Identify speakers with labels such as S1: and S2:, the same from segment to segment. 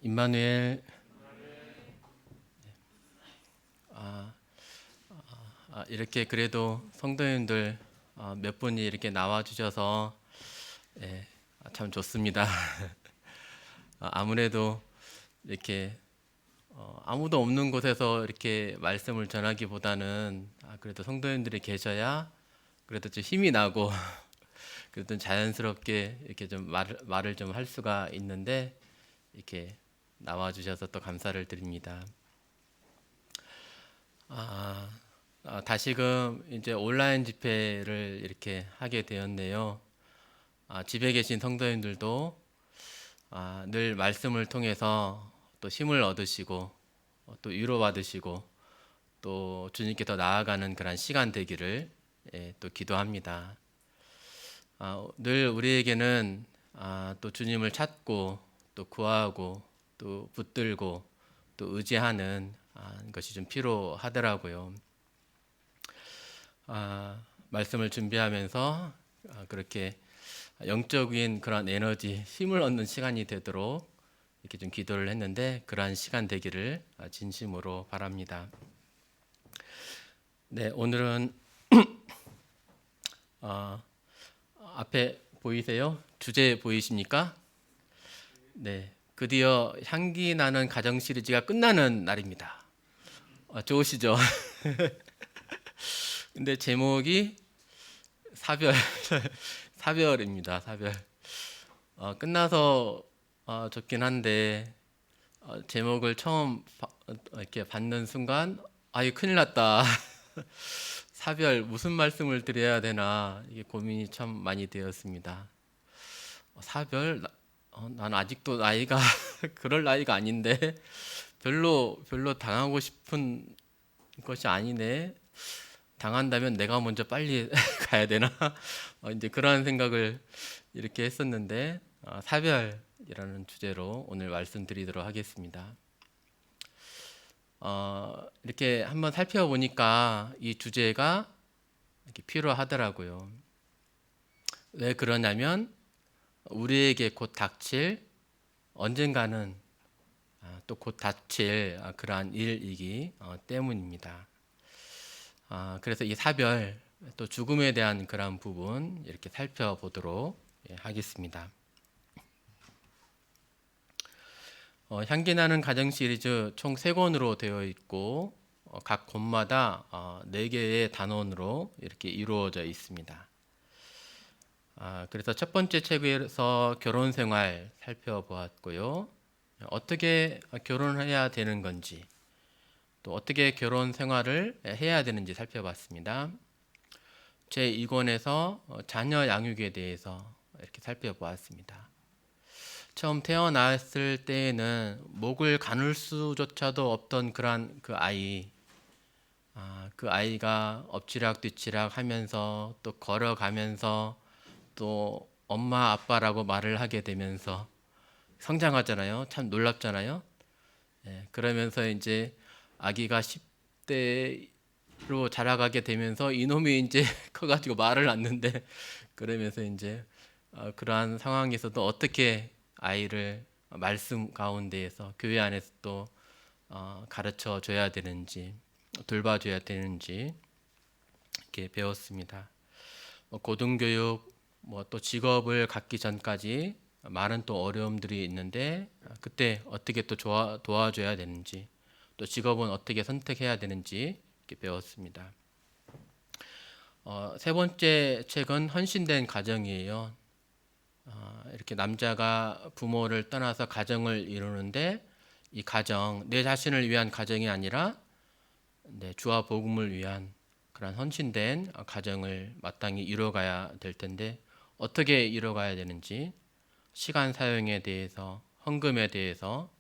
S1: 임마누엘. 이렇게 그래도 성도님들 몇 분이 이렇게 나와 주셔서 참 좋습니다. 아무래도 이렇게 아무도 없는 곳에서 이렇게 말씀을 전하기보다는 그래도 성도님들이 계셔야 그래도 좀 힘이 나고 그래도 자연스럽게 이렇게 좀 말을 좀 할 수가 있는데 이렇게 나와 주셔서 또 감사를 드립니다. 다시금 이제 온라인 집회를 이렇게 하게 되었네요. 집에 계신 성도님들도 늘 말씀을 통해서 또 힘을 얻으시고 또 위로받으시고 또 주님께 더 나아가는 그런 시간 되기를 또 기도합니다. 늘 우리에게는 또 주님을 찾고 또 구하고 또 붙들고 또 의지하는 것이 좀 필요하더라고요. 말씀을 준비하면서 그렇게 영적인 그런 에너지, 힘을 얻는 시간이 되도록 이렇게 좀 기도를 했는데 그러한 시간 되기를 진심으로 바랍니다. 네, 오늘은 앞에 보이세요? 주제 보이십니까? 네, 드디어 향기 나는 가정 시리즈가 끝나는 날입니다. 좋으시죠? 근데 제목이 사별, 사별입니다. 사별. 끝나서 좋긴 한데 제목을 처음 이렇게 받는 순간 이거 큰일 났다. 사별 무슨 말씀을 드려야 되나 이게 고민이 참 많이 되었습니다. 사별 난 아직도 나이가 그럴 나이가 아닌데 별로 당하고 싶은 것이 아니네. 당한다면 내가 먼저 빨리 가야 되나? 이제 그러한 생각을 이렇게 했었는데 사별이라는 주제로 오늘 말씀드리도록 하겠습니다. 이렇게 한번 살펴보니까 이 주제가 이렇게 필요하더라고요. 왜 그러냐면 우리에게 곧 닥칠 언젠가는 또 곧 닥칠 그러한 일이기 때문입니다. 그래서 이 사별 또 죽음에 대한 그런 부분 이렇게 살펴보도록 하겠습니다. 향기 나는 가정 시리즈 총 3권으로 되어 있고 각 권마다 4개의 단원으로 이렇게 이루어져 있습니다. 그래서 첫 번째 책에서 결혼 생활 살펴보았고요. 어떻게 결혼해야 되는 건지 또 어떻게 결혼 생활을 해야 되는지 살펴봤습니다. 제 2권에서 자녀 양육에 대해서 이렇게 살펴보았습니다. 처음 태어났을 때에는 목을 가눌 수조차도 없던 그런 그 아이가 엎치락 뒤치락 하면서 또 걸어가면서 또 엄마 아빠라고 말을 하게 되면서 성장하잖아요. 참 놀랍잖아요. 그러면서 이제 아기가 10대로 자라가게 되면서 이놈이 이제 커가지고 말을 낳는데 그러면서 이제 그러한 상황에서도 어떻게 아이를 말씀 가운데에서 교회 안에서 또 가르쳐 줘야 되는지 돌봐줘야 되는지 이렇게 배웠습니다. 고등교육 또 직업을 갖기 전까지 많은 또 어려움들이 있는데 그때 어떻게 또 도와줘야 되는지 또 직업은 어떻게 선택해야 되는지 이렇게 배웠습니다. 세 번째 책은 헌신된 가정이에요. 이렇게 남자가 부모를 떠나서 가정을 이루는데 이 가정, 내 자신을 위한 가정이 아니라 주와 복음을 위한 그런 헌신된 가정을 마땅히 이뤄가야 될 텐데 어떻게 이뤄가야 되는지 시간 사용에 대해서 헌금에 대해서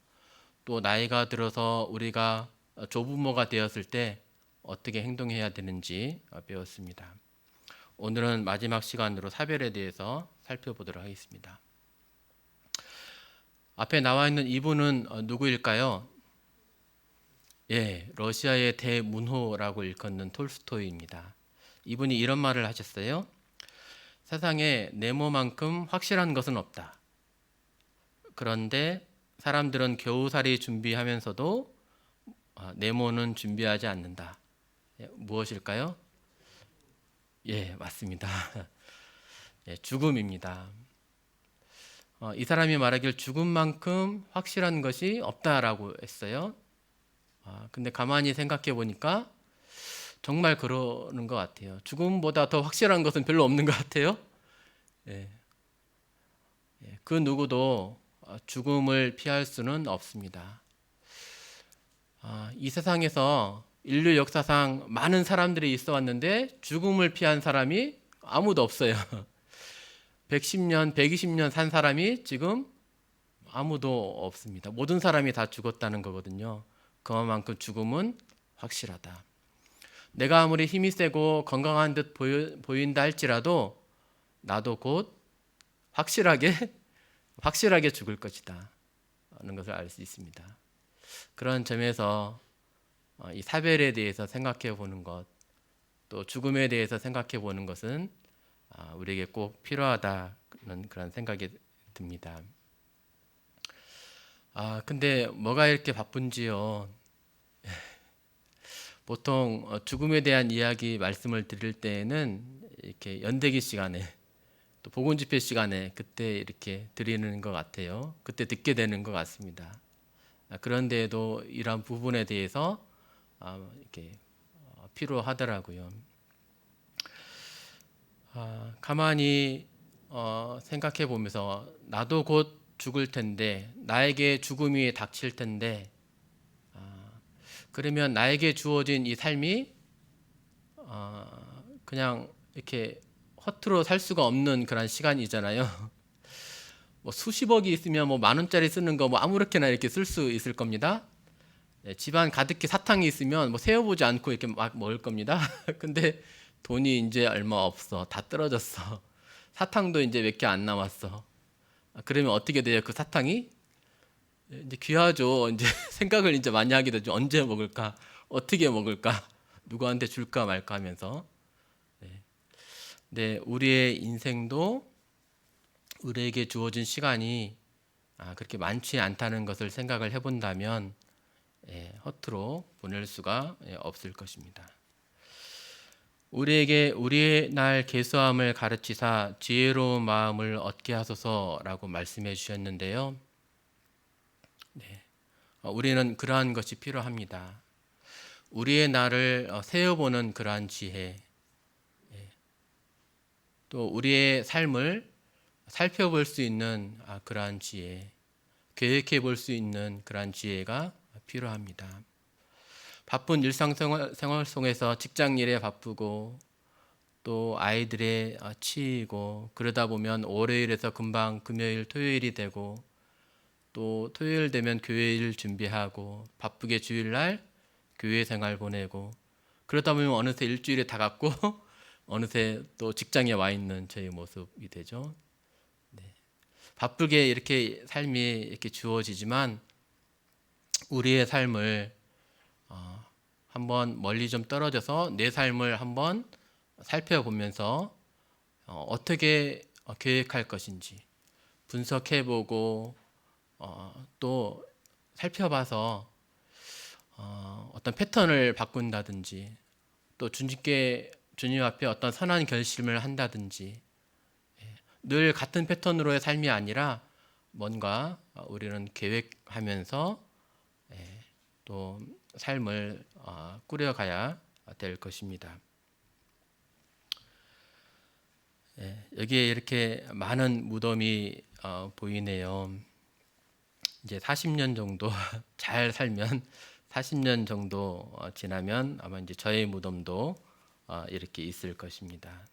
S1: 또 나이가 들어서 우리가 조부모가 되었을 때 어떻게 행동해야 되는지 배웠습니다. 오늘은 마지막 시간으로 사별에 대해서 살펴보도록 하겠습니다. 앞에 나와 있는 이분은 누구일까요? 러시아의 대문호라고 일컫는 톨스토이입니다. 이분이 이런 말을 하셨어요. 세상에 네모만큼 확실한 것은 없다. 그런데 사람들은 겨우살이 준비하면서도 네모는 준비하지 않는다. 무엇일까요? 예, 맞습니다. 예, 죽음입니다. 이 사람이 말하길 죽음만큼 확실한 것이 없다라고 했어요. 근데 가만히 생각해 보니까 정말 그러는 것 같아요. 죽음보다 더 확실한 것은 별로 없는 것 같아요. 예, 그 누구도 죽음을 피할 수는 없습니다. 이 세상에서 인류 역사상 많은 사람들이 있어 왔는데 죽음을 피한 사람이 아무도 없어요. 110년, 120년 산 사람이 지금 아무도 없습니다. 모든 사람이 다 죽었다는 거거든요. 그만큼 죽음은 확실하다. 내가 아무리 힘이 세고 건강한 듯 보인다 할지라도 나도 곧 확실하게 죽을 것이다 하는 것을 알 수 있습니다. 그런 점에서 이 사별에 대해서 생각해 보는 것, 또 죽음에 대해서 생각해 보는 것은 우리에게 꼭 필요하다는 그런 생각이 듭니다. 근데 뭐가 이렇게 바쁜지요. 보통 죽음에 대한 이야기 말씀을 드릴 때에는 이렇게 연대기 시간에 또 복음 집회 시간에 그때 이렇게 드리는 것 같아요. 그때 듣게 되는 것 같습니다. 그런데도 이러한 부분에 대해서 이렇게 필요하더라고요. 가만히 생각해 보면서 나도 곧 죽을 텐데 나에게 죽음이 닥칠 텐데 그러면 나에게 주어진 이 삶이 그냥 이렇게 허투루 살 수가 없는 그런 시간이잖아요. 뭐 수십억이 있으면 뭐 10,000원짜리 쓰는 거 뭐 아무렇게나 이렇게 쓸 수 있을 겁니다. 집안 가득히 사탕이 있으면 뭐 세어보지 않고 이렇게 막 먹을 겁니다. 근데 돈이 이제 얼마 없어. 다 떨어졌어. 사탕도 이제 몇 개 안 남았어. 그러면 어떻게 돼요? 그 사탕이 이제 귀하죠. 이제 생각을 이제 많이 하게 되죠. 언제 먹을까? 어떻게 먹을까? 누구한테 줄까 말까 하면서. 네, 우리의 인생도 우리에게 주어진 시간이 그렇게 많지 않다는 것을 생각을 해본다면 허투루 보낼 수가 없을 것입니다. 우리에게 우리의 날 계수함을 가르치사 지혜로운 마음을 얻게 하소서라고 말씀해 주셨는데요. 우리는 그러한 것이 필요합니다. 우리의 날을 세어보는 그러한 지혜, 또 우리의 삶을 살펴볼 수 있는 그러한 지혜, 계획해 볼 수 있는 그러한 지혜가 필요합니다. 바쁜 일상생활 속에서 직장 일에 바쁘고 또 아이들에 치이고 그러다 보면 월요일에서 금방 금요일, 토요일이 되고 또 토요일 되면 교회 일 준비하고 바쁘게 주일날 교회 생활 보내고 그러다 보면 어느새 일주일이 다 갔고 어느새 또 직장에 와 있는 저희 모습이 되죠. 바쁘게 이렇게 삶이 이렇게 주어지지만 우리의 삶을 한번 멀리 좀 떨어져서 내 삶을 한번 살펴보면서 어떻게 계획할 것인지 분석해보고 또 살펴봐서 어떤 패턴을 바꾼다든지 또 주님 앞에 어떤 선한 결심을 한다든지 늘 같은 패턴으로의 삶이 아니라 뭔가 우리는 계획하면서 또 삶을 꾸려가야 될 것입니다. 여기에 이렇게 많은 무덤이 보이네요. 이제 40년 정도 잘 살면 40년 정도 지나면 아마 이제 저의 무덤도 이렇게 있을 것입니다.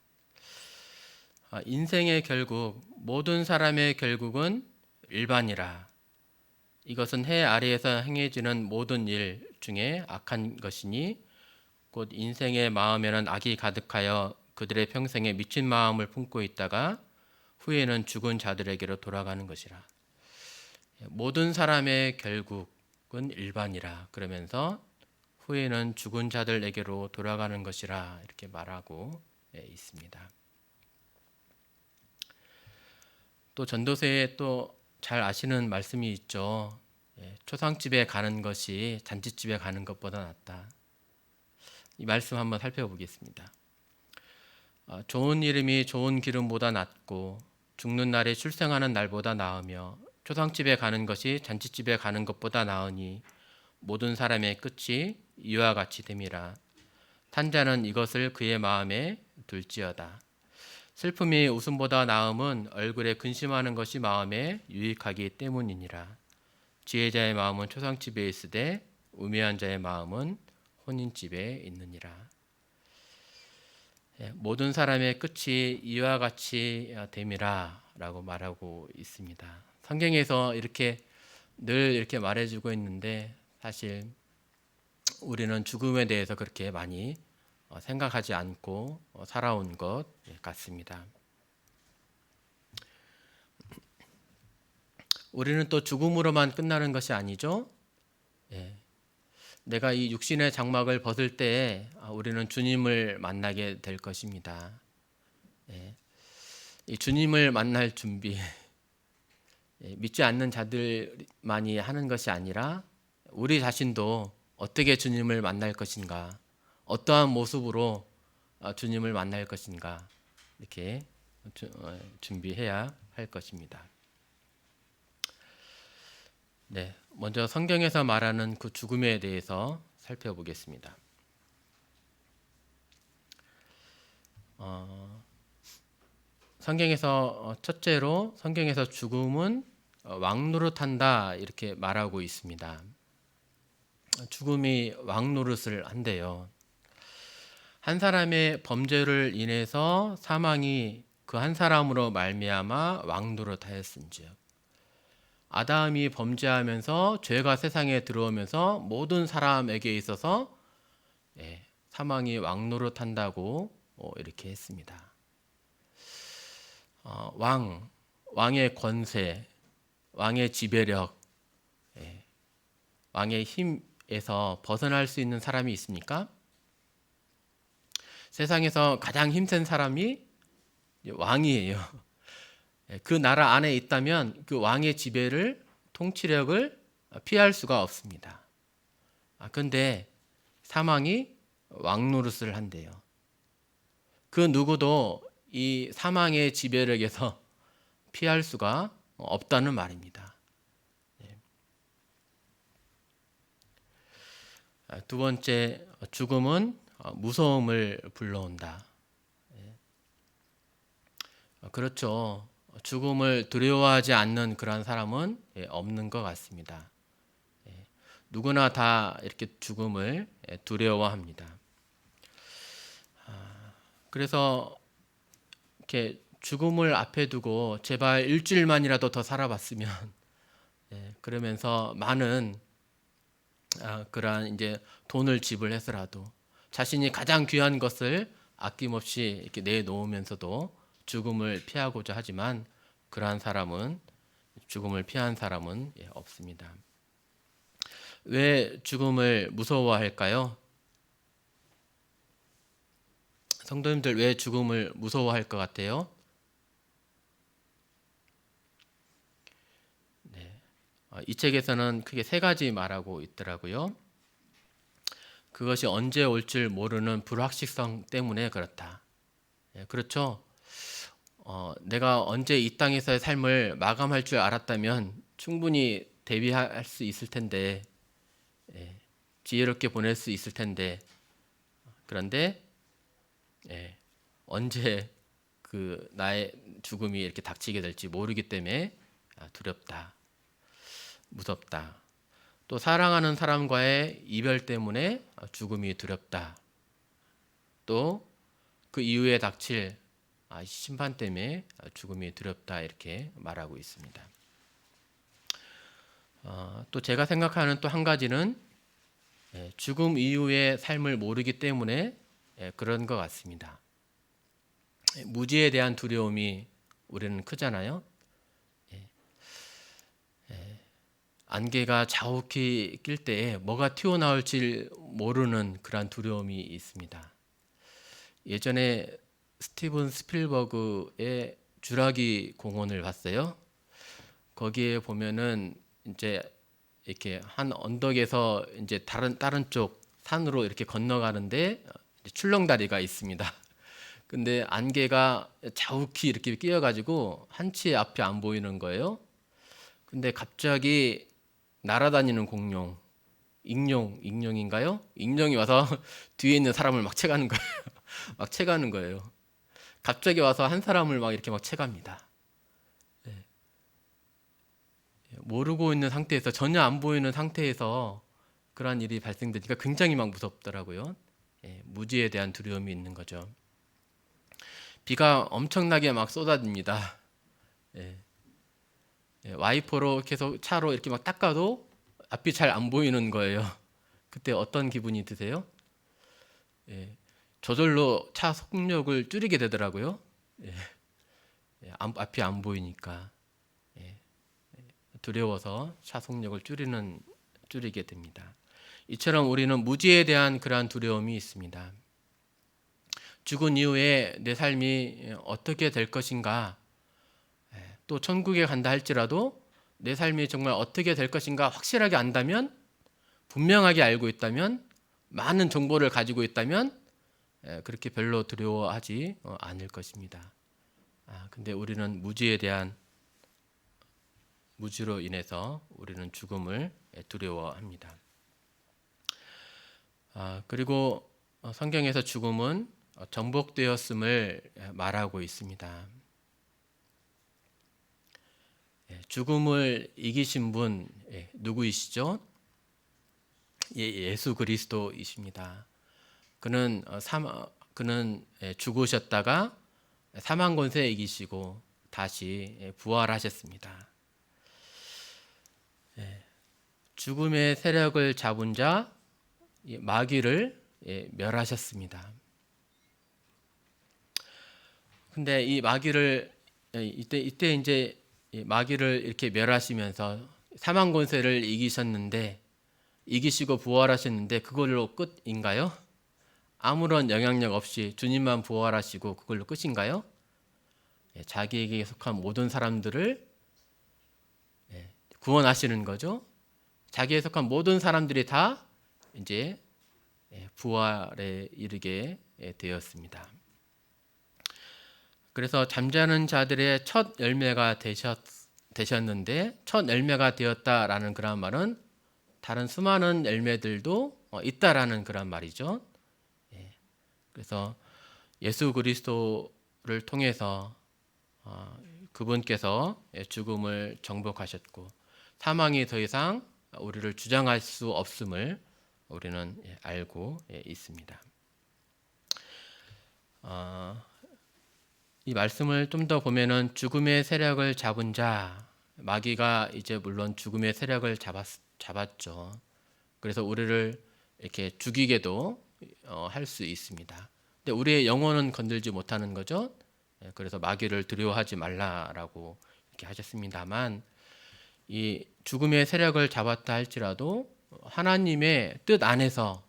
S1: 인생의 결국 모든 사람의 결국은 일반이라. 이것은 해 아래에서 행해지는 모든 일 중에 악한 것이니 곧 인생의 마음에는 악이 가득하여 그들의 평생에 미친 마음을 품고 있다가 후에는 죽은 자들에게로 돌아가는 것이라. 모든 사람의 결국은 일반이라 그러면서 후에는 죽은 자들에게로 돌아가는 것이라 이렇게 말하고 있습니다. 또 전도서에 또 잘 아시는 말씀이 있죠. 초상집에 가는 것이 잔치집에 가는 것보다 낫다. 이 말씀 한번 살펴보겠습니다. 좋은 이름이 좋은 기름보다 낫고 죽는 날에 출생하는 날보다 나으며 초상집에 가는 것이 잔치집에 가는 것보다 나으니 모든 사람의 끝이 이와 같이 됨이라. 탄자는 이것을 그의 마음에 둘지어다. 슬픔이 웃음보다 나음은 얼굴에 근심하는 것이 마음에 유익하기 때문이니라. 지혜자의 마음은 초상집에 있으되 우매한 자의 마음은 혼인집에 있느니라. 모든 사람의 끝이 이와 같이 됨이라 라고 말하고 있습니다. 성경에서 이렇게 늘 이렇게 말해주고 있는데 사실 우리는 죽음에 대해서 그렇게 많이 생각하지 않고 살아온 것 같습니다. 우리는 또 죽음으로만 끝나는 것이 아니죠. 내가 이 육신의 장막을 벗을 때 우리는 주님을 만나게 될 것입니다. 이 주님을 만날 준비, 믿지 않는 자들만이 하는 것이 아니라 우리 자신도 어떻게 주님을 만날 것인가, 어떠한 모습으로 주님을 만날 것인가 이렇게 준비해야 할 것입니다. 먼저 성경에서 말하는 그 죽음에 대해서 살펴보겠습니다. 첫째로 성경에서 죽음은 왕노릇한다 이렇게 말하고 있습니다. 죽음이 왕노릇을 한대요. 한 사람의 범죄를 인해서 사망이 그 한 사람으로 말미암아 왕노릇하였은즉, 아담이 범죄하면서 죄가 세상에 들어오면서 모든 사람에게 있어서 사망이 왕노릇한다고 이렇게 했습니다. 왕의 권세, 왕의 지배력, 왕의 힘에서 벗어날 수 있는 사람이 있습니까? 세상에서 가장 힘센 사람이 왕이에요. 그 나라 안에 있다면 그 왕의 지배를, 통치력을 피할 수가 없습니다. 그런데 사망이 왕노릇을 한대요. 그 누구도 이 사망의 지배력에서 피할 수가 없다는 말입니다. 두 번째, 죽음은 무서움을 불러온다. 그렇죠. 죽음을 두려워하지 않는 그런 사람은 없는 것 같습니다. 누구나 다 이렇게 죽음을 두려워합니다. 그래서 이렇게 죽음을 앞에 두고 제발 일주일만이라도 더 살아봤으면, 그러면서 많은 그러한 이제 돈을 지불해서라도 자신이 가장 귀한 것을 아낌없이 이렇게 내놓으면서도 죽음을 피하고자 하지만 그러한 사람은, 죽음을 피한 사람은 없습니다. 왜 죽음을 무서워할까요? 성도님들 왜 죽음을 무서워할 것 같아요? 이 책에서는 크게 세 가지 말하고 있더라고요. 그것이 언제 올 줄 모르는 불확실성 때문에 그렇다. 그렇죠. 내가 언제 이 땅에서의 삶을 마감할 줄 알았다면 충분히 대비할 수 있을 텐데, 지혜롭게 보낼 수 있을 텐데, 그런데 언제 그 나의 죽음이 이렇게 닥치게 될지 모르기 때문에 두렵다, 무섭다. 또 사랑하는 사람과의 이별 때문에 죽음이 두렵다. 또 그 이후에 닥칠 심판 때문에 죽음이 두렵다 이렇게 말하고 있습니다. 또 제가 생각하는 또 한 가지는 죽음 이후의 삶을 모르기 때문에 그런 것 같습니다. 무지에 대한 두려움이 우리는 크잖아요. 안개가 자욱히 낄 때에 뭐가 튀어나올지 모르는 그런 두려움이 있습니다. 예전에 스티븐 스필버그의 주라기 공원을 봤어요. 거기에 보면은 이제 이렇게 한 언덕에서 이제 다른 쪽 산으로 이렇게 건너가는데 출렁다리가 있습니다. 근데 안개가 자욱히 이렇게 끼어가지고 한치 앞이 안 보이는 거예요. 근데 갑자기 날아다니는 공룡, 익룡인가요? 익룡이 와서 뒤에 있는 사람을 막 채가는 거예요. 막 채가는 거예요. 갑자기 와서 한 사람을 막 이렇게 막 채갑니다. 모르고 있는 상태에서, 전혀 안 보이는 상태에서 그러한 일이 발생되니까 굉장히 막 무섭더라고요. 무지에 대한 두려움이 있는 거죠. 비가 엄청나게 막 쏟아집니다. 와이퍼로 계속 차로 이렇게 막 닦아도 앞이 잘 안 보이는 거예요. 그때 어떤 기분이 드세요? 저절로 차 속력을 줄이게 되더라고요. 앞이 안 보이니까 두려워서 차 속력을 줄이게 됩니다. 이처럼 우리는 무지에 대한 그러한 두려움이 있습니다. 죽은 이후에 내 삶이 어떻게 될 것인가, 또 천국에 간다 할지라도 내 삶이 정말 어떻게 될 것인가 확실하게 안다면, 분명하게 알고 있다면, 많은 정보를 가지고 있다면 그렇게 별로 두려워하지 않을 것입니다. 근데 우리는 무지로 인해서 우리는 죽음을 두려워합니다. 그리고 성경에서 죽음은 정복되었음을 말하고 있습니다. 죽음을 이기신 분 누구이시죠? 예수 그리스도이십니다. 그는 죽으셨다가 사망 권세 이기시고 다시 부활하셨습니다. 죽음의 세력을 잡은 자 마귀를 멸하셨습니다. 근데 이 마귀를 이때 이제 마귀를 이렇게 멸하시면서 사망 권세를 이기시고 부활하셨는데 그걸로 끝인가요? 아무런 영향력 없이 주님만 부활하시고 그걸로 끝인가요? 자기에게 속한 모든 사람들을 구원하시는 거죠. 자기에 속한 모든 사람들이 다 이제 부활에 이르게 되었습니다. 그래서 잠자는 자들의 첫 열매가 되셨는데, 첫 열매가 되었다라는 그런 말은 다른 수많은 열매들도 있다라는 그런 말이죠. 그래서 예수 그리스도를 통해서 그분께서 죽음을 정복하셨고 사망이 더 이상 우리를 주장할 수 없음을 우리는 알고 있습니다. 이 말씀을 좀 더 보면은 죽음의 세력을 잡은 자, 마귀가 이제 물론 죽음의 세력을 잡았죠. 그래서 우리를 이렇게 죽이게도 할 수 있습니다. 근데 우리의 영혼은 건들지 못하는 거죠. 그래서 마귀를 두려워하지 말라라고 이렇게 하셨습니다만, 이 죽음의 세력을 잡았다 할지라도 하나님의 뜻 안에서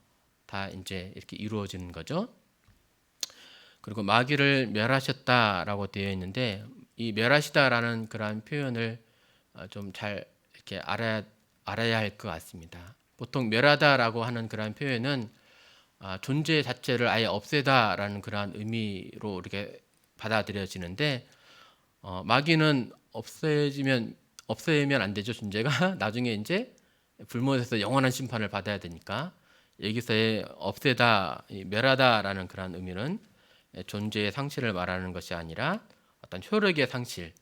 S1: 다 이제 이렇게 이루어지는 거죠. 그리고 마귀를 멸하셨다라고 되어 있는데, 이 멸하시다라는 그러한 표현을 좀 잘 이렇게 알아야 할 것 같습니다. 보통 멸하다라고 하는 그러한 표현은 존재 자체를 아예 없애다라는 그러한 의미로 이렇게 받아들여지는데, 마귀는 없애면 안 되죠. 존재가 나중에 이제 불못에서 영원한 심판을 받아야 되니까, 여기서의 없애다, 멸하다라는 그러한 의미는 존재의 상실을 말하는 것이 아니라 어떤 효력의 상실,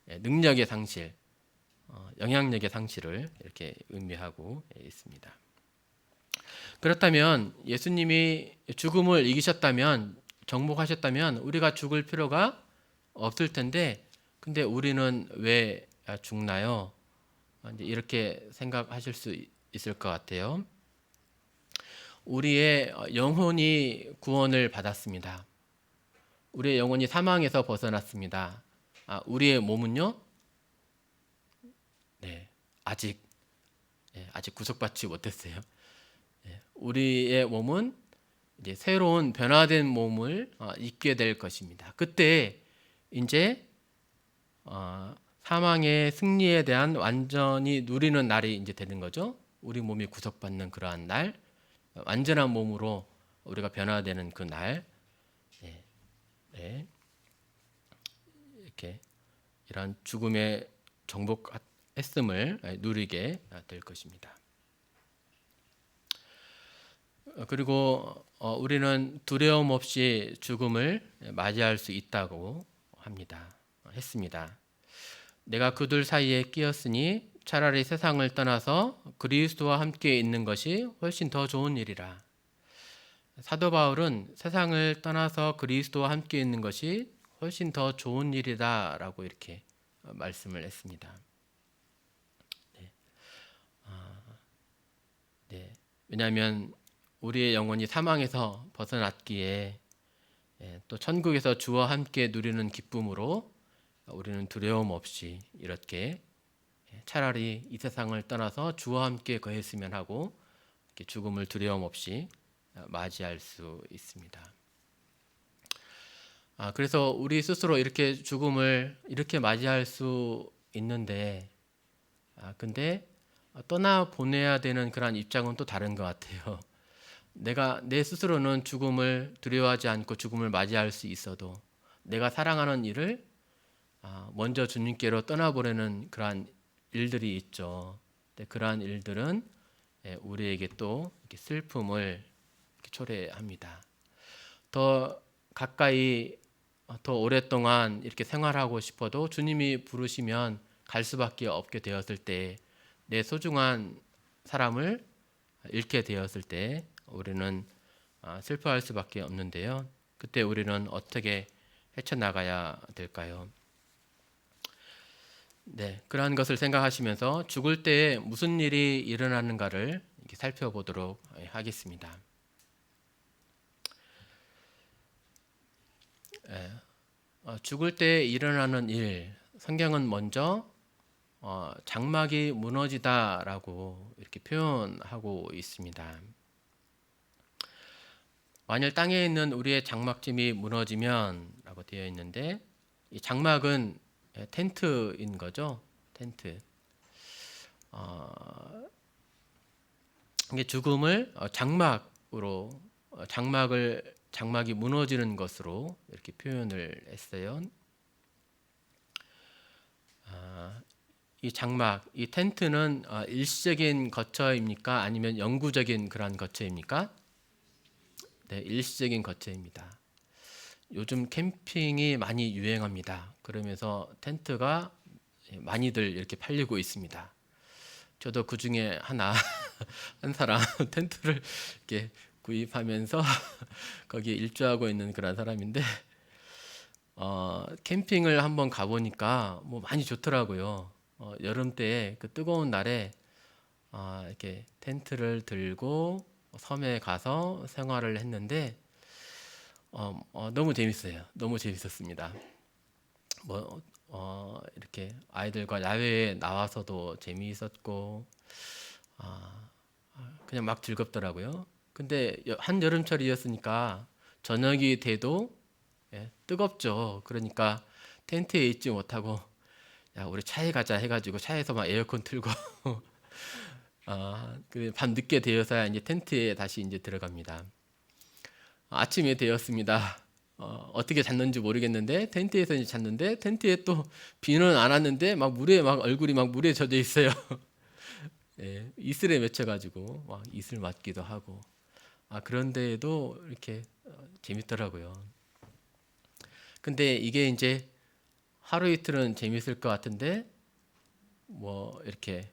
S1: 능력의 상실, 영향력의 상실을 이렇게 의미하고 있습니다. 그렇다면 예수님이 죽음을 이기셨다면, 정복하셨다면 우리가 죽을 필요가 없을 텐데, 근데 우리는 왜 죽나요? 이렇게 생각하실 수 있을 것 같아요. 우리의 영혼이 구원을 받았습니다. 우리의 영혼이 사망에서 벗어났습니다. 우리의 몸은요? 아직 구속받지 못했어요. 우리의 몸은 이제 새로운 변화된 몸을 입게 될 것입니다. 그때 이제 사망의 승리에 대한 완전히 누리는 날이 이제 되는 거죠. 우리 몸이 구속받는 그러한 날, 완전한 몸으로 우리가 변화되는 그 날, 예, 네, 이렇게 이런 죽음의 정복했음을 누리게 될 것입니다. 그리고 우리는 두려움 없이 죽음을 맞이할 수 있다고 했습니다. 내가 그들 사이에 끼었으니 차라리 세상을 떠나서 그리스도와 함께 있는 것이 훨씬 더 좋은 일이라. 사도 바울은 세상을 떠나서 그리스도와 함께 있는 것이 훨씬 더 좋은 일이다라고 이렇게 말씀을 했습니다. 네. 네. 왜냐하면 우리의 영혼이 사망에서 벗어났기에 또 천국에서 주와 함께 누리는 기쁨으로 우리는 두려움 없이 이렇게 차라리 이 세상을 떠나서 주와 함께 거했으면 하고 이렇게 죽음을 두려움 없이 맞이할 수 있습니다. 그래서 우리 스스로 이렇게 죽음을 이렇게 맞이할 수 있는데, 근데 떠나 보내야 되는 그런 입장은 또 다른 것 같아요. 내가 내 스스로는 죽음을 두려워하지 않고 죽음을 맞이할 수 있어도 내가 사랑하는 일을 먼저 주님께로 떠나보내는 그러한 일들이 있죠. 그러한 일들은 우리에게 또 슬픔을 초래합니다. 더 가까이 더 오랫동안 이렇게 생활하고 싶어도 주님이 부르시면 갈 수밖에 없게 되었을 때, 내 소중한 사람을 잃게 되었을 때 우리는 슬퍼할 수밖에 없는데요. 그때 우리는 어떻게 헤쳐나가야 될까요? 네, 그러한 것을 생각하시면서 죽을 때에 무슨 일이 일어나는가를 살펴보도록 하겠습니다. 죽을 때 일어나는 일, 성경은 먼저 장막이 무너지다라고 이렇게 표현하고 있습니다. 만일 땅에 있는 우리의 장막짐이 무너지면라고 되어 있는데, 이 장막은 텐트인 거죠. 텐트. 이게 죽음을 장막으로 장막이 무너지는 것으로 이렇게 표현을 했어요. 이 장막, 이 텐트는 일시적인 거처입니까? 아니면 영구적인 그런 거처입니까? 네, 일시적인 거처입니다. 요즘 캠핑이 많이 유행합니다. 그러면서 텐트가 많이들 이렇게 팔리고 있습니다. 저도 그 중에 한 사람 텐트를 이렇게 구입하면서 거기에 일주하고 있는 그런 사람인데, 캠핑을 한번 가보니까 뭐 많이 좋더라고요. 여름 때에 그 뜨거운 날에 이렇게 텐트를 들고 섬에 가서 생활을 했는데 너무 재밌어요. 너무 재밌었습니다. 이렇게 아이들과 야외에 나와서도 재미있었고 그냥 막 즐겁더라고요. 근데 한여름철이었으니까 저녁이 돼도 뜨겁죠. 그러니까 텐트에 있지 못하고, 야, 우리 차에 가자 해가지고 차에서 막 에어컨 틀고 밤 늦게 되어서야 이제 텐트에 다시 이제 들어갑니다. 아침이 되었습니다. 어떻게 잤는지 모르겠는데 텐트에서 이제 잤는데, 텐트에 또 비는 안 왔는데 막 물에 막 얼굴이 막 물에 젖어 있어요. 예, 이슬에 맺혀가지고 막 이슬 맞기도 하고. 그런데도 이렇게 재밌더라고요. 근데 이게 이제 하루 이틀은 재밌을 것 같은데, 뭐 이렇게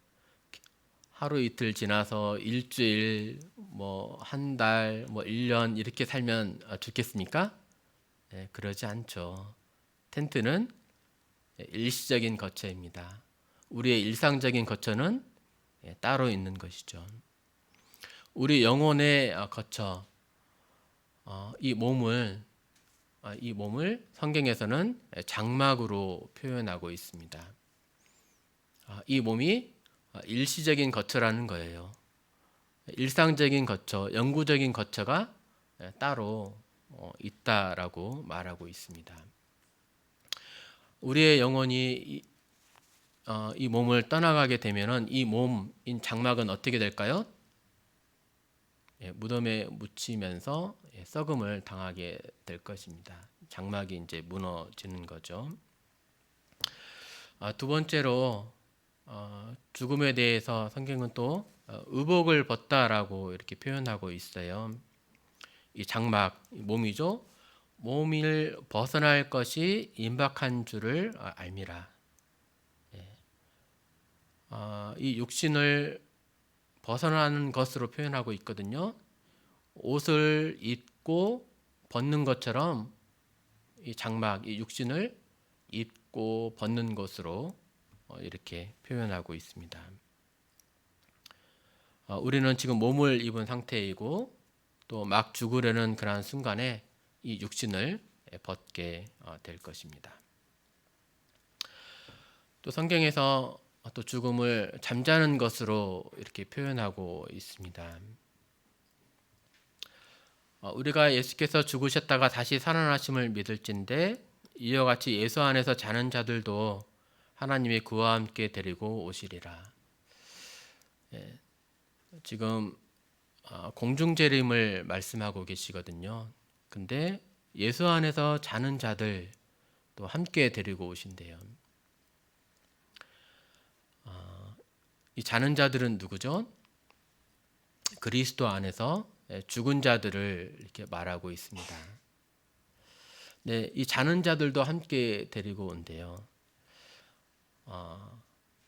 S1: 하루 이틀 지나서 일주일, 뭐 한 달, 뭐 1년 이렇게 살면 좋겠습니까? 그러지 않죠. 텐트는 일시적인 거처입니다. 우리의 일상적인 거처는 따로 있는 것이죠. 우리 영혼의 거처, 이 몸을 성경에서는 장막으로 표현하고 있습니다. 이 몸이 일시적인 거처라는 거예요. 일상적인 거처, 영구적인 거처가 따로 있다라고 말하고 있습니다. 우리의 영혼이 이 몸을 떠나가게 되면은 이 몸인 장막은 어떻게 될까요? 무덤에 묻히면서 썩음을 당하게 될 것입니다. 장막이 이제 무너지는 거죠. 두 번째로 죽음에 대해서 성경은 또 의복을 벗다라고 이렇게 표현하고 있어요. 이 장막, 몸이죠. 몸을 벗어날 것이 임박한 줄을 알미라. 이 육신을 벗어나는 것으로 표현하고 있거든요. 옷을 입고 벗는 것처럼 이 장막, 이 육신을 입고 벗는 것으로 이렇게 표현하고 있습니다. 우리는 지금 몸을 입은 상태이고 또 막 죽으려는 그러한 순간에 이 육신을 벗게 될 것입니다. 또 성경에서 또 죽음을 잠자는 것으로 이렇게 표현하고 있습니다. 우리가 예수께서 죽으셨다가 다시 살아나심을 믿을진데 이와 같이 예수 안에서 자는 자들도 하나님의 그와 함께 데리고 오시리라. 지금 공중재림을 말씀하고 계시거든요. 근데 예수 안에서 자는 자들 또 함께 데리고 오신대요. 이 자는 자들은 누구죠? 그리스도 안에서 죽은 자들을 이렇게 말하고 있습니다. 네, 이 자는 자들도 함께 데리고 온대요.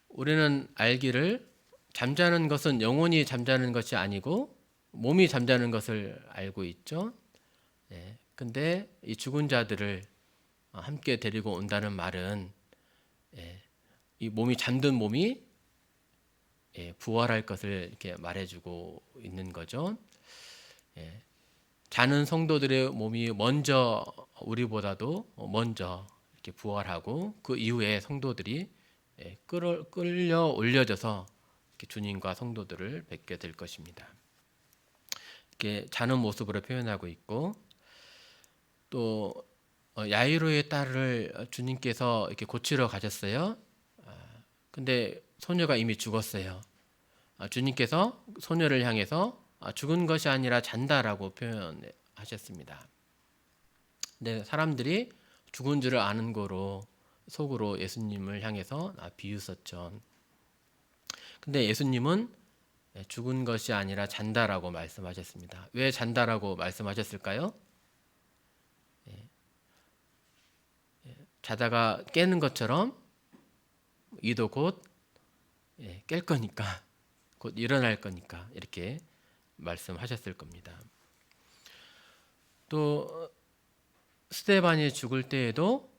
S1: 우리는 알기를 잠자는 것은 영혼이 잠자는 것이 아니고 몸이 잠자는 것을 알고 있죠. 근데 이 죽은 자들을 함께 데리고 온다는 말은 이 몸이 잠든 몸이 부활할 것을 이렇게 말해주고 있는 거죠. 자는 성도들의 몸이 먼저 우리보다도 먼저 이렇게 부활하고 그 이후에 성도들이 끌려 올려져서 이렇게 주님과 성도들을 뵙게 될 것입니다. 이렇게 자는 모습으로 표현하고 있고 또 야이로의 딸을 주님께서 이렇게 고치러 가셨어요. 근데 소녀가 이미 죽었어요. 주님께서 소녀를 향해서 죽은 것이 아니라 잔다라고 표현하셨습니다. 근데 사람들이 죽은 줄을 아는 거로 속으로 예수님을 향해서 비웃었죠. 근데 예수님은 죽은 것이 아니라 잔다라고 말씀하셨습니다. 왜 잔다라고 말씀하셨을까요? 자다가 깨는 것처럼 이도 곧 깰 거니까, 곧 일어날 거니까 이렇게 말씀하셨을 겁니다. 또 스데반이 죽을 때에도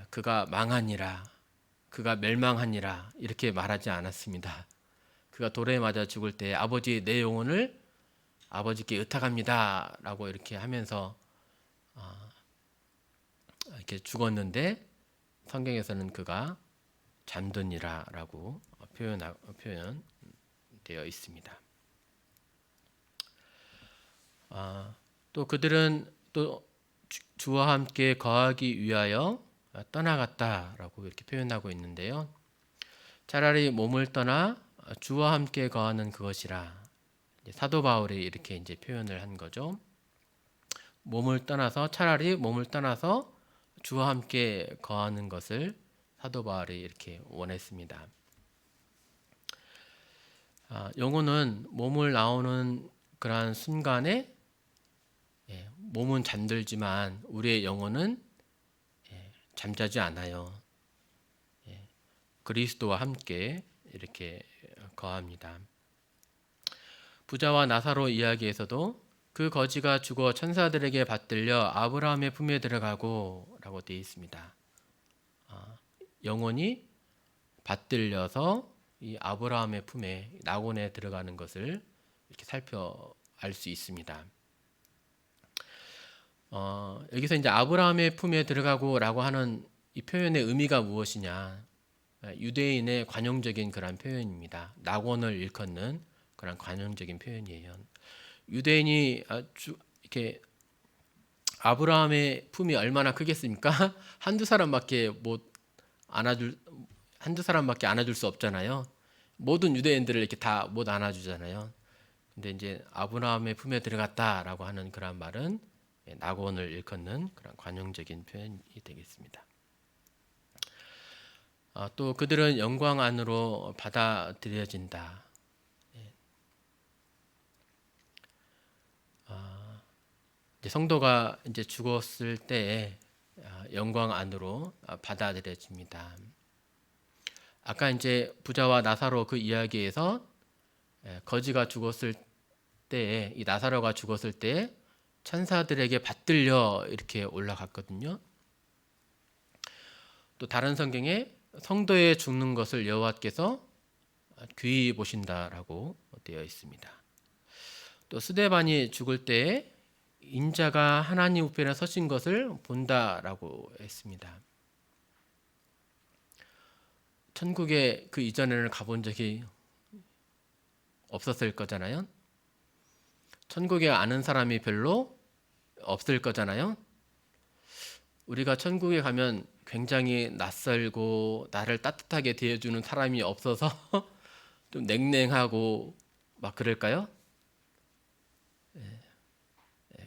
S1: 그가 망하니라, 그가 멸망하니라 이렇게 말하지 않았습니다. 그가 돌에 맞아 죽을 때 아버지 내 영혼을 아버지께 의탁합니다 라고 이렇게 하면서 이렇게 죽었는데 성경에서는 그가 잠드니라 라고 표현되어 있습니다. 또 그들은 또 주와 함께 거하기 위하여 떠나갔다라고 이렇게 표현하고 있는데요. 차라리 몸을 떠나 주와 함께 거하는 그것이라 사도 바울이 이렇게 이제 표현을 한 거죠. 차라리 몸을 떠나서 주와 함께 거하는 것을 사도 바울이 이렇게 원했습니다. 영혼은 몸을 나오는 그러한 순간에 몸은 잠들지만 우리의 영혼은 잠자지 않아요. 그리스도와 함께 이렇게 거합니다. 부자와 나사로 이야기에서도 그 거지가 죽어 천사들에게 받들려 아브라함의 품에 들어가고 라고 되어 있습니다. 영혼이 받들려서 이 아브라함의 품에 낙원에 들어가는 것을 이렇게 알 수 있습니다. 여기서 이제 아브라함의 품에 들어가고라고 하는 이 표현의 의미가 무엇이냐? 유대인의 관용적인 그런 표현입니다. 낙원을 일컫는 그런 관용적인 표현이에요. 유대인이 이렇게 아브라함의 품이 얼마나 크겠습니까? 한두 사람밖에 못 안아줄 한두 사람밖에 안아줄 수 없잖아요. 모든 유대인들을 이렇게 다 못 안아주잖아요. 근데 이제 아브라함의 품에 들어갔다라고 하는 그런 말은 낙원을 일컫는 그런 관용적인 표현이 되겠습니다. 또 그들은 영광 안으로 받아들여진다. 이제 성도가 이제 죽었을 때 영광 안으로 받아들여집니다. 아까 이제 부자와 나사로 그 이야기에서 거지가 죽었을 때, 이 나사로가 죽었을 때 천사들에게 받들려 이렇게 올라갔거든요. 또 다른 성경에 성도의 죽는 것을 여호와께서 귀히 보신다라고 되어 있습니다. 또 스데반이 죽을 때 인자가 하나님 우편에 서신 것을 본다라고 했습니다. 천국에 그 이전에는 가본 적이 없었을 거잖아요. 천국에 아는 사람이 별로 없을 거잖아요. 우리가 천국에 가면 굉장히 낯설고 나를 따뜻하게 대해주는 사람이 없어서 좀 냉랭하고 막 그럴까요?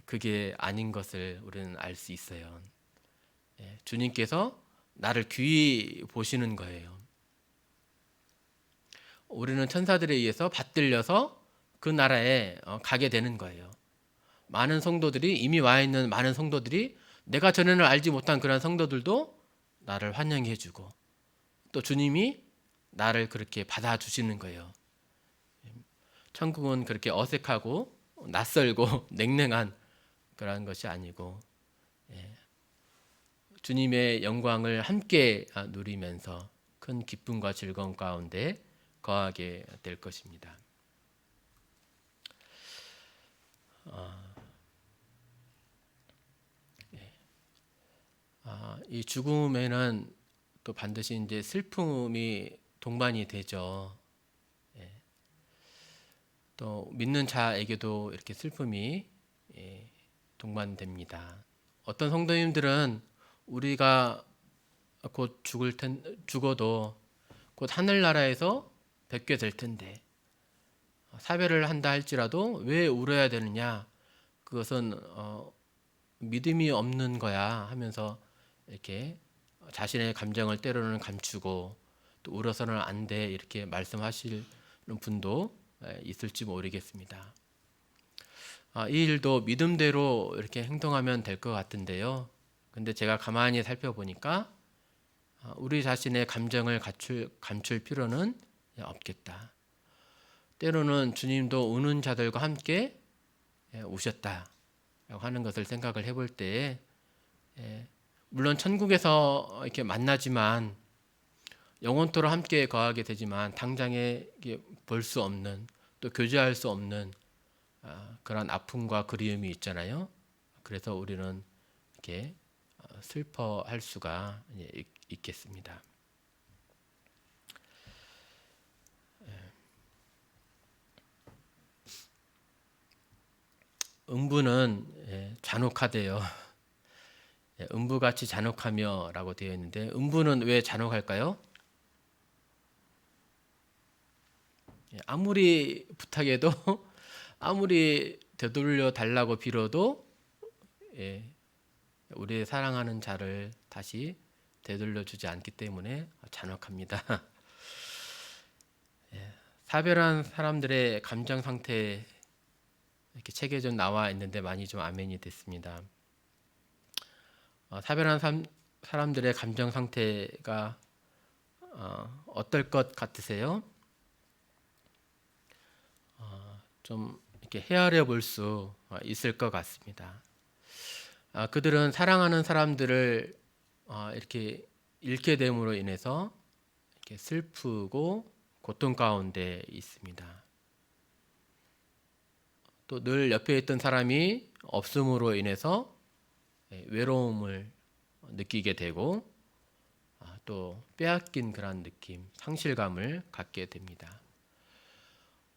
S1: 그게 아닌 것을 우리는 알 수 있어요. 주님께서 나를 귀히 보시는 거예요. 우리는 천사들에 의해서 받들려서 그 나라에 가게 되는 거예요. 많은 성도들이 이미 와 있는 많은 성도들이 내가 전에는 알지 못한 그런 성도들도 나를 환영해 주고 또 주님이 나를 그렇게 받아주시는 거예요. 천국은 그렇게 어색하고 낯설고 냉랭한 그런 것이 아니고 주님의 영광을 함께 누리면서 큰 기쁨과 즐거움 가운데 거하게 될 것입니다. 이 죽음에는 또 반드시 이제 슬픔이 동반이 되죠. 또 믿는 자에게도 이렇게 슬픔이 동반됩니다. 어떤 성도님들은 우리가 곧 죽어도 곧 하늘나라에서 뵙게 될 텐데 사별을 한다 할지라도 왜 울어야 되느냐? 그것은 믿음이 없는 거야 하면서 이렇게 자신의 감정을 때로는 감추고 또 울어서는 안 돼 이렇게 말씀하시는 분도 있을지 모르겠습니다. 이 일도 믿음대로 이렇게 행동하면 될 것 같은데요. 근데 제가 가만히 살펴보니까 우리 자신의 감정을 감출 필요는 없겠다. 때로는 주님도 우는 자들과 함께 우셨다라고 하는 것을 생각을 해볼 때에 물론 천국에서 이렇게 만나지만 영원토록 함께 거하게 되지만 당장에 볼 수 없는 또 교제할 수 없는 그런 아픔과 그리움이 있잖아요. 그래서 우리는 이렇게 슬퍼할 수가 있겠습니다. 음부는 잔혹하대요. 음부같이 잔혹하며라고 되어 있는데 음부는 왜 잔혹할까요? 아무리 부탁해도 아무리 되돌려 달라고 빌어도 우리의 사랑하는 자를 다시 되돌려 주지 않기 때문에 잔혹합니다. 사별한 사람들의 감정 상태 이렇게 책에 좀 나와 있는데 많이 좀 아멘이 됐습니다. 사별한 사람들의 감정 상태가 어떨 것 같으세요? 좀 이렇게 헤아려 볼 수 있을 것 같습니다. 그들은 사랑하는 사람들을 이렇게 잃게 됨으로 인해서 이렇게 슬프고 고통 가운데 있습니다. 또 늘 옆에 있던 사람이 없음으로 인해서 외로움을 느끼게 되고 또 빼앗긴 그런 느낌, 상실감을 갖게 됩니다.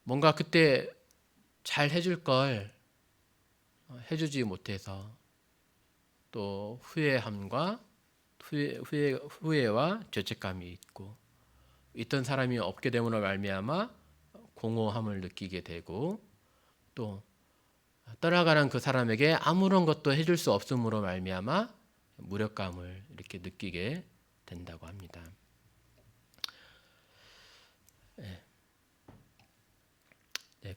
S1: 뭔가 그때 잘 해줄 걸 해주지 못해서 또 후회함과 후회와 죄책감이 있고, 있던 사람이 없게 됨으로 말미암아 공허함을 느끼게 되고, 또 떠나가는 그 사람에게 아무런 것도 해줄 수 없음으로 말미암아 무력감을 이렇게 느끼게 된다고 합니다.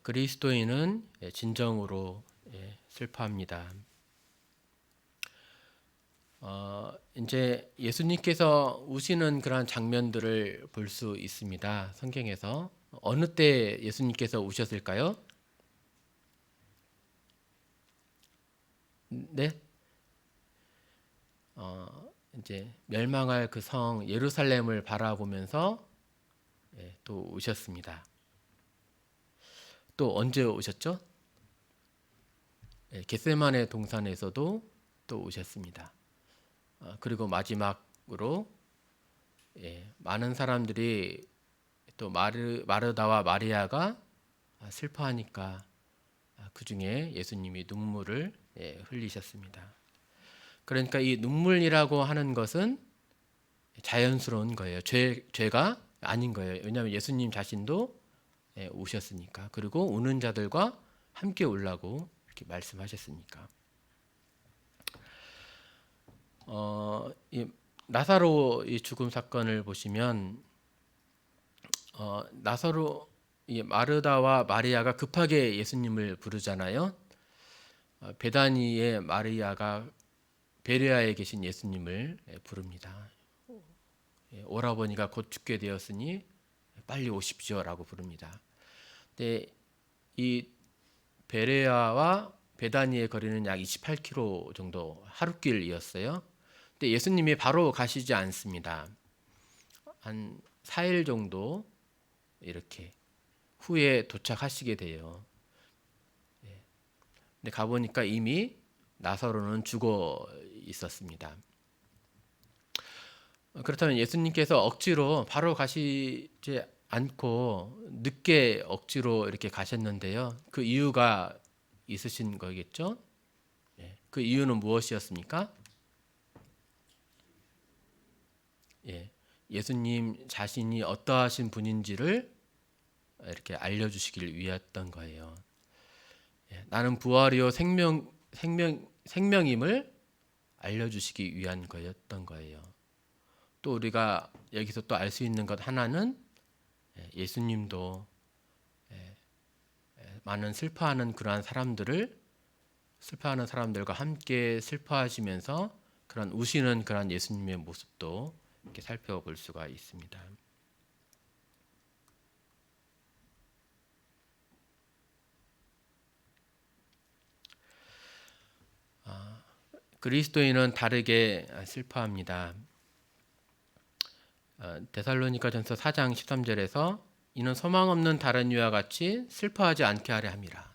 S1: 그리스도인은 진정으로 슬퍼합니다. 이제 예수님께서 우시는 그런 장면들을 볼 수 있습니다. 성경에서 어느 때 예수님께서 우셨을까요? 네, 이제 멸망할 그 성 예루살렘을 바라보면서 또 우셨습니다. 또 언제 오셨죠? 겟세마네 동산에서도 또 오셨습니다. 그리고 마지막으로 많은 사람들이 또 마르다와 마리아가 슬퍼하니까 그 중에 예수님이 눈물을 흘리셨습니다. 그러니까 이 눈물이라고 하는 것은 자연스러운 거예요. 죄가 아닌 거예요. 왜냐하면 예수님 자신도 우셨으니까. 그리고 우는 자들과 함께 울라고 이렇게 말씀하셨으니까. 이 나사로 이 죽음 사건을 보시면 나사로 이 마르다와 마리아가 급하게 예수님을 부르잖아요. 베다니의 마리아가 베레아에 계신 예수님을 부릅니다. 오라버니가 곧 죽게 되었으니 빨리 오십시오라고 부릅니다. 근데 이 베레아와 베다니의 거리는 약 28km 정도 하루길이었어요. 근데 예수님이 바로 가시지 않습니다. 한 4일 정도 이렇게 후에 도착하시게 돼요. 근데 가보니까 이미 나사로는 죽어 있었습니다. 그렇다면 예수님께서 억지로 바로 가시지 않고 늦게 억지로 이렇게 가셨는데요. 그 이유가 있으신 거겠죠? 그 이유는 무엇이었습니까? 예수님 자신이 어떠하신 분인지를 이렇게 알려주시길 위했던 거예요. 나는 부활이요 생명임을 알려주시기 위한 거였던 거예요. 또 우리가 여기서 또 알 수 있는 것 하나는 예수님도 많은 슬퍼하는 그러한 슬퍼하는 사람들과 함께 슬퍼하시면서 그런 우시는 그런 예수님의 모습도 이렇게 살펴볼 수가 있습니다. 그리스도인은 다르게 슬퍼합니다. 데살로니가전서 4장 13절에서 이는 소망 없는 다른 이와 같이 슬퍼하지 않게 하려 함이라.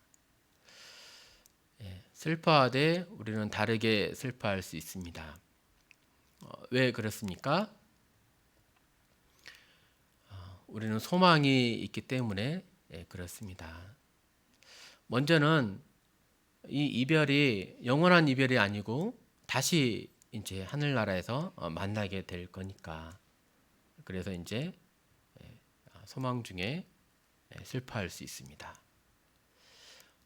S1: 슬퍼하되 우리는 다르게 슬퍼할 수 있습니다. 왜 그렇습니까? 우리는 소망이 있기 때문에 그렇습니다. 먼저는 이 이별이 영원한 이별이 아니고 다시 이제 하늘나라에서 만나게 될 거니까. 그래서 이제 소망 중에 슬퍼할 수 있습니다.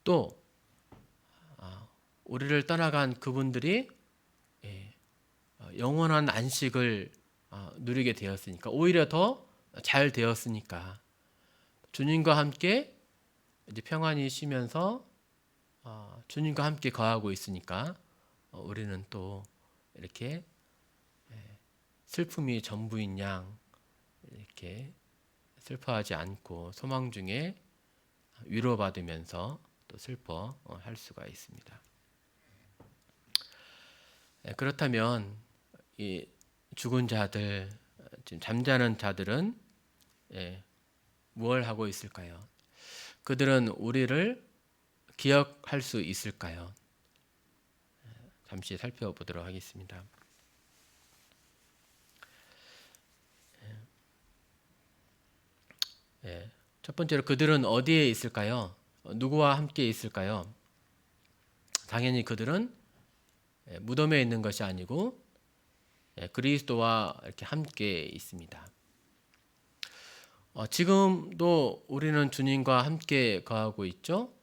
S1: 또 우리를 떠나간 그분들이 영원한 안식을 누리게 되었으니까, 오히려 더 잘 되었으니까 주님과 함께 이제 평안히 쉬면서 주님과 함께 거하고 있으니까 우리는 또 이렇게 슬픔이 전부인 양 이렇게 슬퍼하지 않고 소망 중에 위로받으면서 또 슬퍼할 수가 있습니다. 그렇다면 이 죽은 자들, 지금 잠자는 자들은 무엇을 하고 있을까요? 그들은 우리를 기억할 수 있을까요? 잠시 살펴보도록 하겠습니다. 첫 번째로 그들은 어디에 있을까요? 누구와 함께 있을까요? 당연히 그들은 무덤에 있는 것이 아니고 그리스도와 이렇게 함께 있습니다. 지금도 우리는 주님과 함께 거하고 있죠.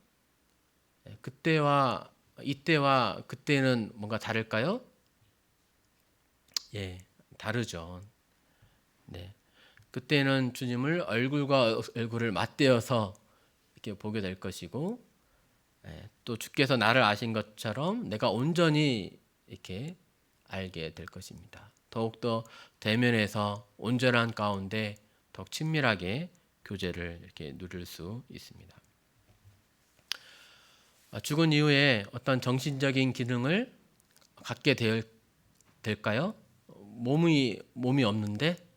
S1: 그때와 이때와 그때는 뭔가 다를까요? 예, 다르죠. 네. 그때는 주님을 얼굴과 얼굴을 맞대어서 이렇게 보게 될 것이고, 또 주께서 나를 아신 것처럼 내가 온전히 이렇게 알게 될 것입니다. 더욱더 대면에서 온전한 가운데 더욱 친밀하게 교제를 이렇게 누릴 수 있습니다. 죽은 이후에 어떤 정신적인 기능을 갖게 될까요? 몸이 없는데,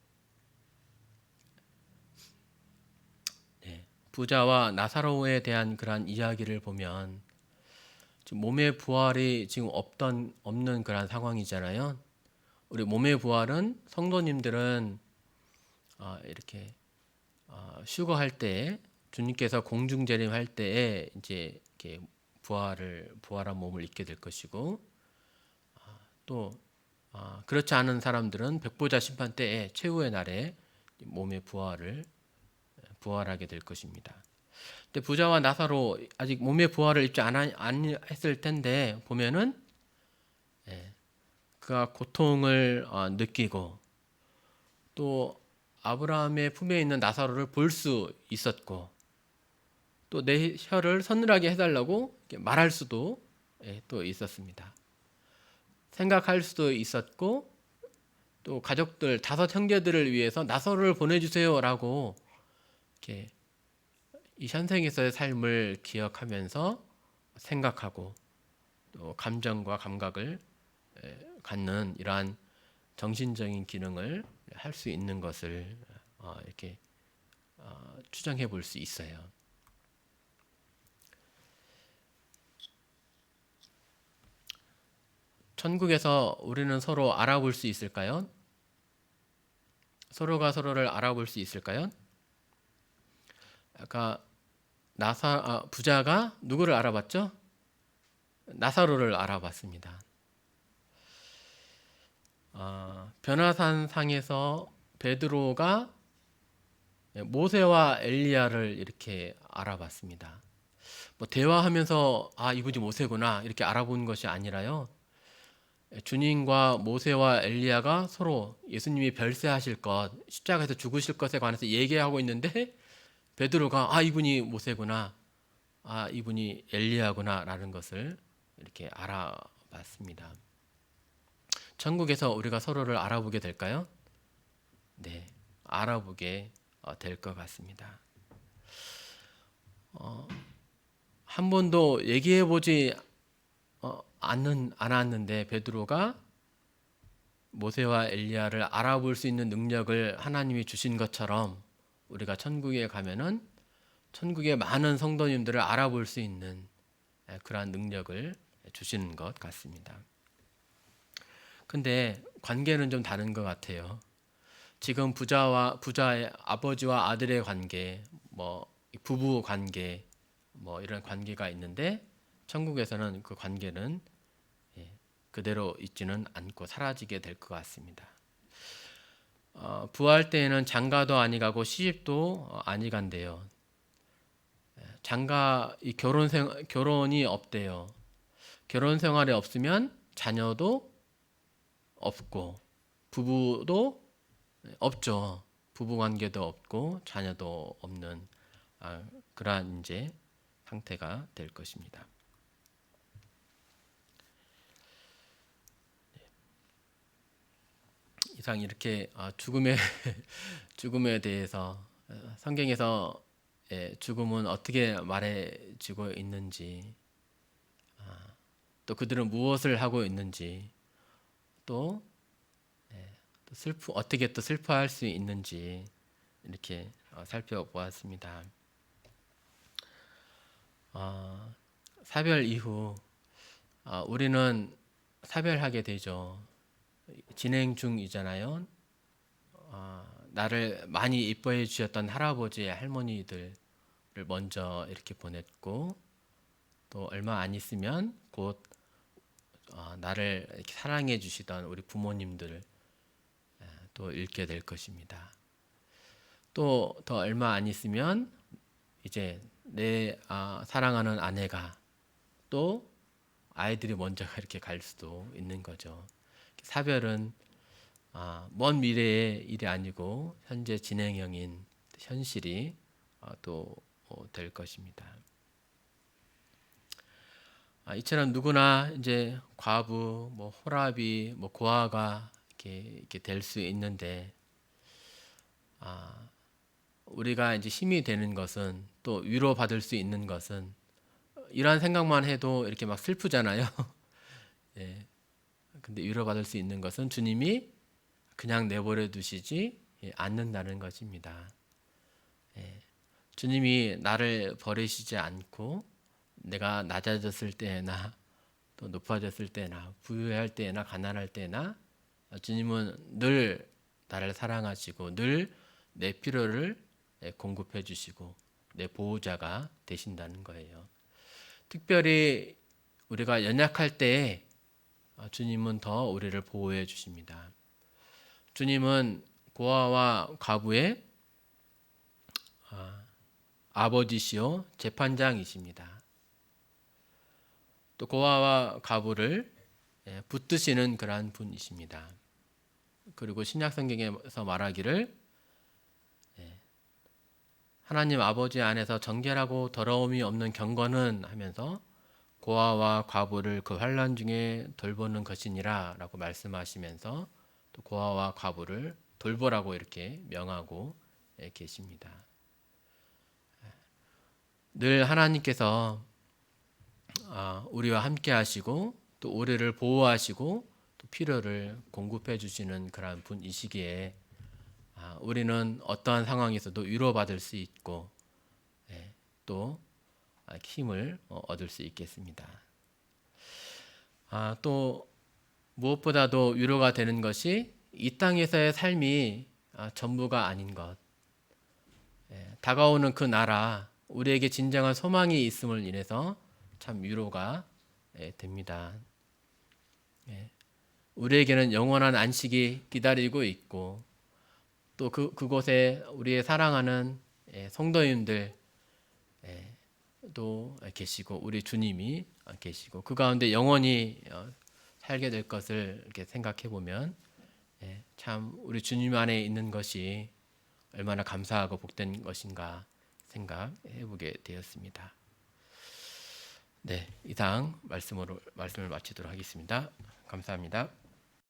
S1: 부자와 나사로에 대한 그러한 이야기를 보면 지금 몸의 부활이 지금 없는 그런 상황이잖아요. 우리 몸의 부활은 성도님들은 이렇게 휴거할 때 주님께서 공중재림할 때에 이제 이렇게 부활한 몸을 입게 될 것이고, 또 그렇지 않은 사람들은 백보자 심판 때에 최후의 날에 몸의 부활하게 될 것입니다. 근데 부자와 나사로 아직 몸의 부활을 입지 않았을 텐데 보면은 그가 고통을 느끼고, 또 아브라함의 품에 있는 나사로를 볼 수 있었고, 또 내 혀를 서늘하게 해달라고 말할 수도 또 있었습니다. 생각할 수도 있었고, 또 가족들 5형제들을 위해서 나사로를 보내주세요라고 이렇게 이 현생에서의 삶을 기억하면서 생각하고 또 감정과 감각을 갖는 이러한 정신적인 기능을 할 수 있는 것을 이렇게 추정해 볼 수 있어요. 천국에서 우리는 서로 알아볼 수 있을까요? 서로가 서로를 알아볼 수 있을까요? 아까 부자가 누구를 알아봤죠? 나사로를 알아봤습니다. 변화산 상에서 베드로가 모세와 엘리야를 이렇게 알아봤습니다. 뭐 대화하면서 이분이 모세구나 이렇게 알아본 것이 아니라요. 주님과 모세와 엘리야가 서로 예수님이 별세하실 것, 십자가에서 죽으실 것에 관해서 얘기하고 있는데 베드로가 이분이 모세구나, 이분이 엘리야구나라는 것을 이렇게 알아봤습니다. 천국에서 우리가 서로를 알아보게 될까요? 네, 알아보게 될 것 같습니다. 한 번도 얘기해 보지 않았는데 베드로가 모세와 엘리야를 알아볼 수 있는 능력을 하나님이 주신 것처럼 우리가 천국에 가면은 천국의 많은 성도님들을 알아볼 수 있는 그러한 능력을 주시는 것 같습니다. 근데 관계는 좀 다른 것 같아요. 지금 부자의 아버지와 아들의 관계, 뭐 부부 관계, 뭐 이런 관계가 있는데 천국에서는 그 관계는 그대로 있지는 않고 사라지게 될 것 같습니다. 부활 때에는 장가도 아니 가고 시집도 아니 간대요. 장가 결혼이 없대요. 결혼 생활이 없으면 자녀도 없고 부부도 없죠. 부부 관계도 없고 자녀도 없는 그러한 이제 상태가 될 것입니다. 이상 이렇게 죽음에 대해서 성경에서 죽음은 어떻게 말해지고 있는지, 또 그들은 무엇을 하고 있는지, 또 어떻게 또 슬퍼할 수 있는지 이렇게 살펴보았습니다. 사별 이후 우리는 사별하게 되죠. 진행 중이잖아요. 나를 많이 이뻐해 주셨던 할아버지, 할머니들을 먼저 이렇게 보냈고, 또 얼마 안 있으면 곧 나를 이렇게 사랑해 주시던 우리 부모님들 또 잃게 될 것입니다. 또 더 얼마 안 있으면 이제 내 사랑하는 아내가 또 아이들이 먼저 이렇게 갈 수도 있는 거죠. 사별은 먼 미래의 일이 아니고 현재 진행형인 현실이 또 될 것입니다. 이처럼 누구나 이제 과부, 뭐 호랍이, 뭐 고아가 이렇게 될 수 있는데, 우리가 이제 힘이 되는 것은, 또 위로 받을 수 있는 것은, 이러한 생각만 해도 이렇게 막 슬프잖아요. 예. 근데 위로 받을 수 있는 것은 주님이 그냥 내버려 두시지 않는다는 것입니다. 예. 주님이 나를 버리시지 않고 내가 낮아졌을 때나 또 높아졌을 때나 부유할 때나 가난할 때나 주님은 늘 나를 사랑하시고 늘 내 필요를 공급해 주시고 내 보호자가 되신다는 거예요. 특별히 우리가 연약할 때 주님은 더 우리를 보호해 주십니다. 주님은 고아와 과부의 아버지시요 재판장이십니다. 또 고아와 과부를 붙드시는 그러한 분이십니다. 그리고 신약 성경에서 말하기를 하나님 아버지 안에서 정결하고 더러움이 없는 경건은 하면서 고아와 과부를 그 환난 중에 돌보는 것이니라 라고 말씀하시면서 또 고아와 과부를 돌보라고 이렇게 명하고 계십니다. 늘 하나님께서 우리와 함께 하시고 또 우리를 보호하시고 또 필요를 공급해 주시는 그러한 분이시기에 우리는 어떠한 상황에서도 위로받을 수 있고 또 힘을 얻을 수 있겠습니다. 또 무엇보다도 위로가 되는 것이 이 땅에서의 삶이 전부가 아닌 것, 다가오는 그 나라, 우리에게 진정한 소망이 있음을 인해서 참 위로가 됩니다. 우리에게는 영원한 안식이 기다리고 있고 또 그곳에 우리의 사랑하는 성도님들 또 계시고 우리 주님이 계시고 그 가운데 영원히 살게 될 것을 이렇게 생각해 보면 참 우리 주님 안에 있는 것이 얼마나 감사하고 복된 것인가 생각해 보게 되었습니다. 네, 이상 말씀을 마치도록 하겠습니다. 감사합니다.